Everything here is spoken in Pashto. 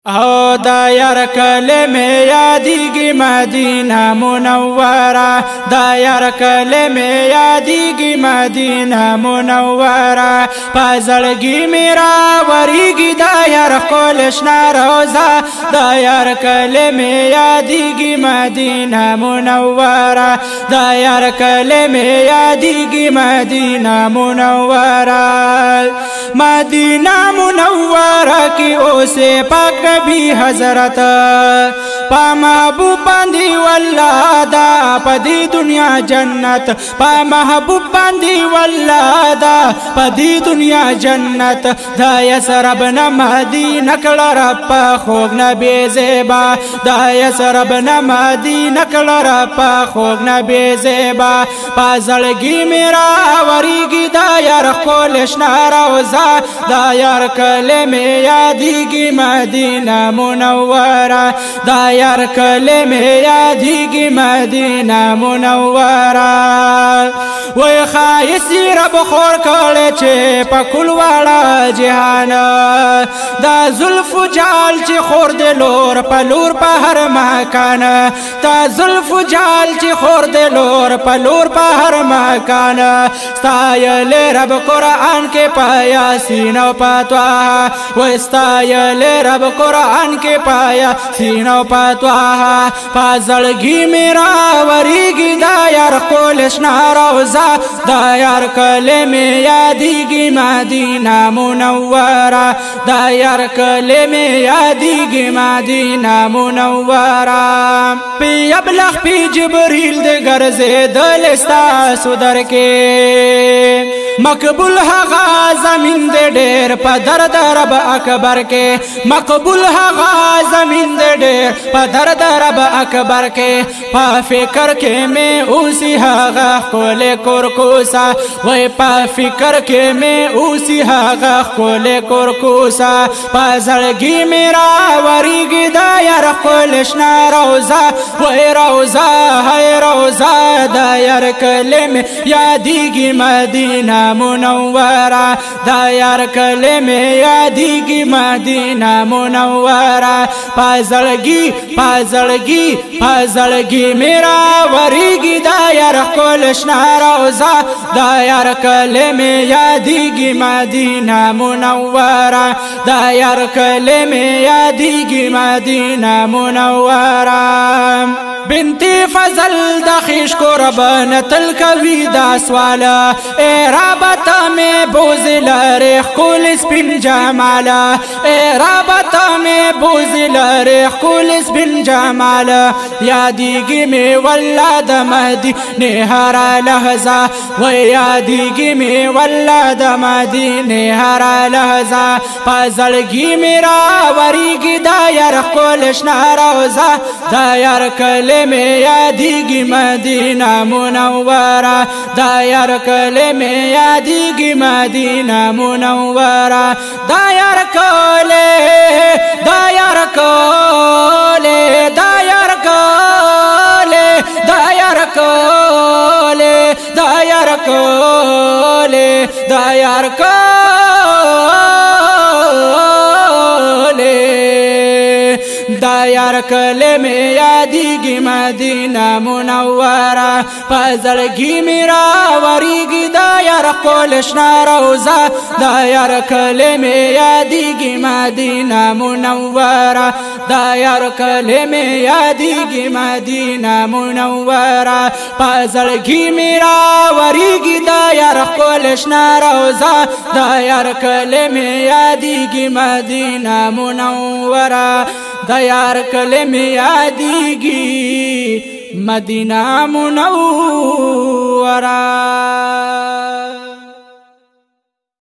او دا یار کلمه یادیگی مدینه منوره دا یار کلمه یادیگی مدینه منوره پزړګي میرا وریگی دا یار خپلشنا روزه دا یار کلمه یادیگی مدینه منوره دا یار کلمه یادیگی مدینه منوره مدینه منوره کی اوسه پاک نبی حضرت پا محبوب باندی والله دا پا دی دنیا جنت پا محبوب باندی والله دا پا دی دنیا جنت دا یسرب نمادی نکل رب پا خوگ نبی زیبا دا یسرب نمادی نکل رب پا خوگ نبی زیبا پا زلگی میرا وریگی دا یار خولشنا روزا دا یار کلمه یادیگی مدینه منوره دا یار کلمه یادیگی مدینه منوره وی خایسی رب خور کله چه پا کل والا جهان دا زلف جال چه خورد لور پا لور پا هر مکان دا زلف جال چه خورد لور پا لور پا هر مکان ستایل رب قرآن کے پایا سینو پاتوا و استایل رب قرآن کے پایا سینو پاتوا پازړګي میرا وریگی دا یار خپلشنا روزه دا یار کلمه یادیگی مدینه منوره دا یار کلمه یادیگی مدینه منوره پی ابلغ پی جبریل د ګرځې دل استاسو درکې مقبول هغه زمین دے ډیر په درد رب اکبر کې مقبول هغه زمین دے ډیر په درد رب اکبر کې په فکر کې مې اوسې هغه خپل کورکوسا وای په فکر کې مې اوسې هغه خپل کورکوسا په زړګي میرا وریګي دا یار خپلشنا روزه وای روزه هاي روزه دا یار کلمه یادیگی مدینه منوره دا یار کلمه یادیگی مدینه منوره پازړګي پازړګي پازړګي میرا وریگی دا یار خپلشنا روزه دا یار کلمه یادیگی مدینه منوره دا یار کلمه یادیگی مدینه منوره بنتی فضل دخیش کو ربنا تل کوي دا سوالا اے رابطه میں بوز لرخ کول سپین جمالا اے رابطه میں بوز لرخ کول سپین جمالا یادیگی میں والله د مدینه هر لحظه و یادیگی میں والله د مدینه هر لحظه پازړګي میرا وریگی دا یار خپلشنا روزه دا یار کلمه یادیگی مدینه منوره دا یار کلمه یادیگی مدینه منوره دا یار کله دا یار کله دا یار کله دا یار کله دا یار کله دا یار دا یار کلمه یادیگی مدینه منوره پزړګي میرا وریگی دا یار خپلشنا روزه دا یار کلمه یادیگی مدینه منوره دا یار کلمه یادیگی مدینه منوره پزړګي میرا وریگی دا یار خپلشنا روزه دا یار کلمه یادیگی مدینه منوره دا یار کلمه یادیگی مدینه منوره